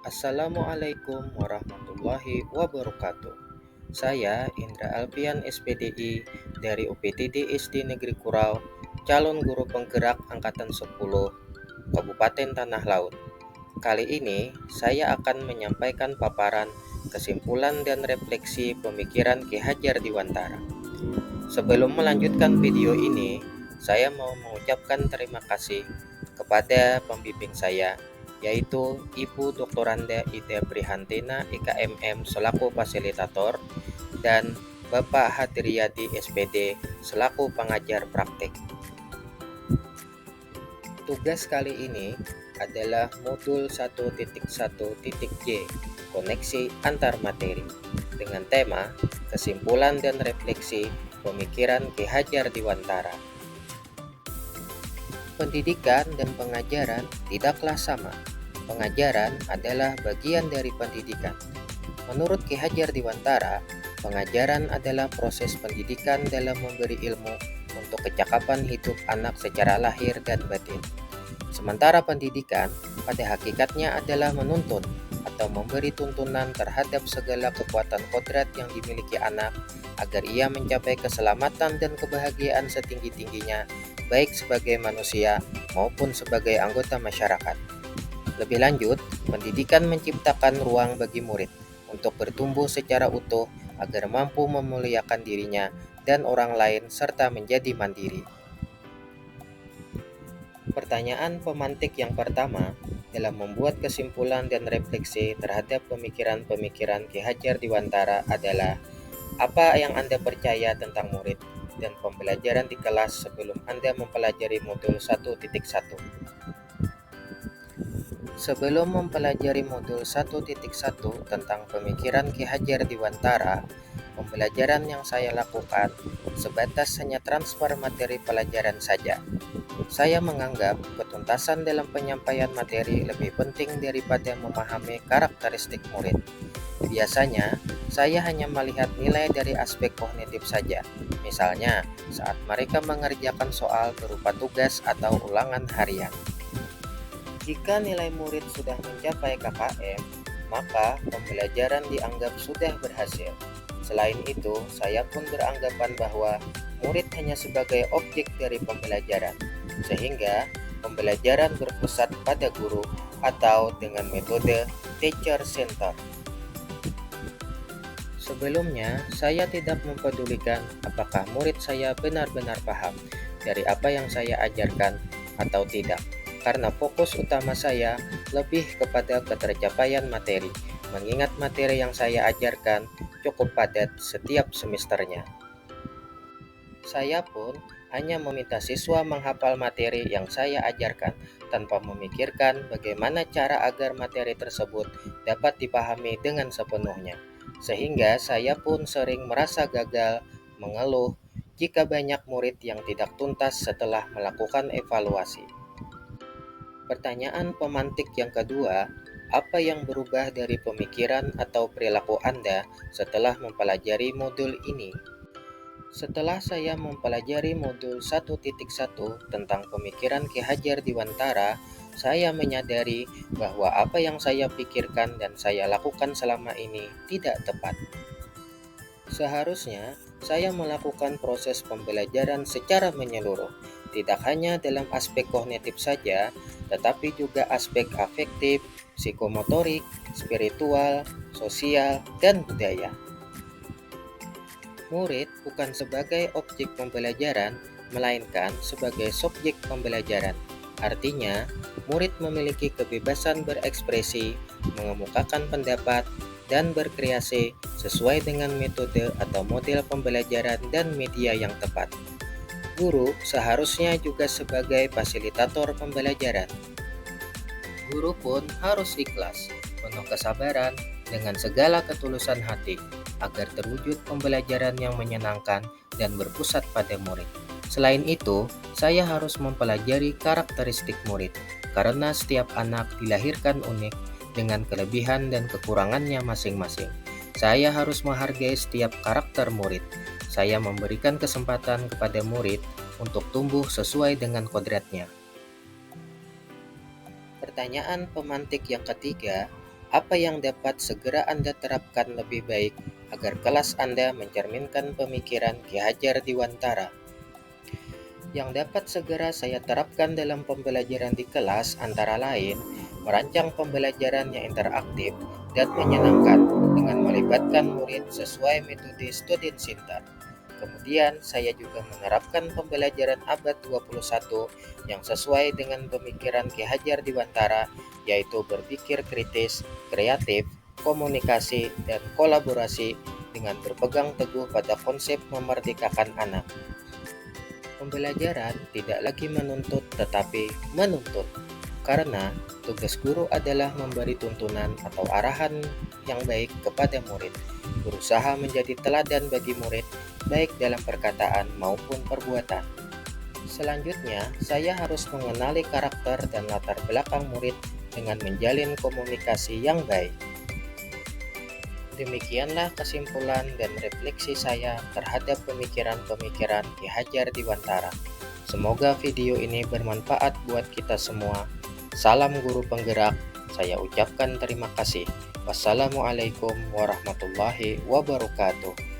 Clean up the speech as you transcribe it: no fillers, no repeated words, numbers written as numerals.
Assalamualaikum warahmatullahi wabarakatuh. Saya Indra Alfian SPDI dari UPTD SD Negeri Kurau, calon guru penggerak angkatan 10 Kabupaten Tanah Laut. Kali ini saya akan menyampaikan paparan kesimpulan dan refleksi pemikiran Ki Hajar Dewantara. Sebelum melanjutkan video ini, saya mau mengucapkan terima kasih kepada pembimbing saya, yaitu Ibu Doktoranda Ida Prihantina IKMM selaku fasilitator dan Bapak Hadriyadi SPD selaku pengajar praktik. Tugas kali ini adalah modul 1.1.J, koneksi antar materi, dengan tema kesimpulan dan refleksi pemikiran Ki Hajar Dewantara. Pendidikan dan pengajaran tidaklah sama. Pengajaran adalah bagian dari pendidikan. Menurut Ki Hajar Dewantara, pengajaran adalah proses pendidikan dalam memberi ilmu untuk kecakapan hidup anak secara lahir dan batin. Sementara pendidikan pada hakikatnya adalah menuntun atau memberi tuntunan terhadap segala kekuatan kodrat yang dimiliki anak agar ia mencapai keselamatan dan kebahagiaan setinggi-tingginya, baik sebagai manusia maupun sebagai anggota masyarakat. Lebih lanjut, pendidikan menciptakan ruang bagi murid untuk bertumbuh secara utuh agar mampu memuliakan dirinya dan orang lain serta menjadi mandiri. Pertanyaan pemantik yang pertama dalam membuat kesimpulan dan refleksi terhadap pemikiran-pemikiran Ki Hajar Dewantara adalah, apa yang Anda percaya tentang murid dan pembelajaran di kelas sebelum Anda mempelajari modul 1.1? Sebelum mempelajari modul 1.1 tentang pemikiran Ki Hajar Dewantara, pembelajaran yang saya lakukan sebatas hanya transfer materi pelajaran saja. Saya menganggap ketuntasan dalam penyampaian materi lebih penting daripada memahami karakteristik murid. Biasanya, saya hanya melihat nilai dari aspek kognitif saja, misalnya saat mereka mengerjakan soal berupa tugas atau ulangan harian. Jika nilai murid sudah mencapai KKM, maka pembelajaran dianggap sudah berhasil. Selain itu, saya pun beranggapan bahwa murid hanya sebagai objek dari pembelajaran, sehingga pembelajaran berpusat pada guru atau dengan metode teacher center. Sebelumnya, saya tidak mempedulikan apakah murid saya benar-benar paham dari apa yang saya ajarkan atau tidak, karena fokus utama saya lebih kepada ketercapaian materi, mengingat materi yang saya ajarkan cukup padat setiap semesternya. Saya pun hanya meminta siswa menghafal materi yang saya ajarkan tanpa memikirkan bagaimana cara agar materi tersebut dapat dipahami dengan sepenuhnya. Sehingga saya pun sering merasa gagal, mengeluh jika banyak murid yang tidak tuntas setelah melakukan evaluasi. Pertanyaan pemantik yang kedua, apa yang berubah dari pemikiran atau perilaku Anda setelah mempelajari modul ini? Setelah saya mempelajari modul 1.1 tentang pemikiran Ki Hajar Dewantara, saya menyadari bahwa apa yang saya pikirkan dan saya lakukan selama ini tidak tepat. Seharusnya saya melakukan proses pembelajaran secara menyeluruh, tidak hanya dalam aspek kognitif saja, tetapi juga aspek afektif, psikomotorik, spiritual, sosial, dan budaya. Murid bukan sebagai objek pembelajaran, melainkan sebagai subjek pembelajaran. Artinya, murid memiliki kebebasan berekspresi, mengemukakan pendapat, dan berkreasi sesuai dengan metode atau model pembelajaran dan media yang tepat. Guru seharusnya juga sebagai fasilitator pembelajaran. Guru pun harus ikhlas, penuh kesabaran, dengan segala ketulusan hati, agar terwujud pembelajaran yang menyenangkan dan berpusat pada murid. Selain itu, saya harus mempelajari karakteristik murid, karena setiap anak dilahirkan unik dengan kelebihan dan kekurangannya masing-masing. Saya harus menghargai setiap karakter murid. Saya memberikan kesempatan kepada murid untuk tumbuh sesuai dengan kodratnya. Pertanyaan pemantik yang ketiga, Apa yang dapat segera Anda terapkan lebih baik agar kelas Anda mencerminkan pemikiran Ki Hajar Dewantara? Yang dapat segera saya terapkan dalam pembelajaran di kelas antara lain merancang pembelajaran yang interaktif dan menyenangkan dengan melibatkan murid sesuai metode Student Center. Kemudian saya juga menerapkan pembelajaran abad 21 yang sesuai dengan pemikiran Ki Hajar Dewantara, yaitu berpikir kritis, kreatif, komunikasi, dan kolaborasi dengan berpegang teguh pada konsep memerdekakan anak. Pembelajaran tidak lagi menuntut tetapi menuntut, karena tugas guru adalah memberi tuntunan atau arahan yang baik kepada murid, berusaha menjadi teladan bagi murid baik dalam perkataan maupun perbuatan. Selanjutnya, saya harus mengenali karakter dan latar belakang murid dengan menjalin komunikasi yang baik. Demikianlah kesimpulan dan refleksi saya terhadap pemikiran-pemikiran Ki Hajar Dewantara. Semoga video ini bermanfaat buat kita semua. Salam guru penggerak, saya ucapkan terima kasih. Wassalamualaikum warahmatullahi wabarakatuh.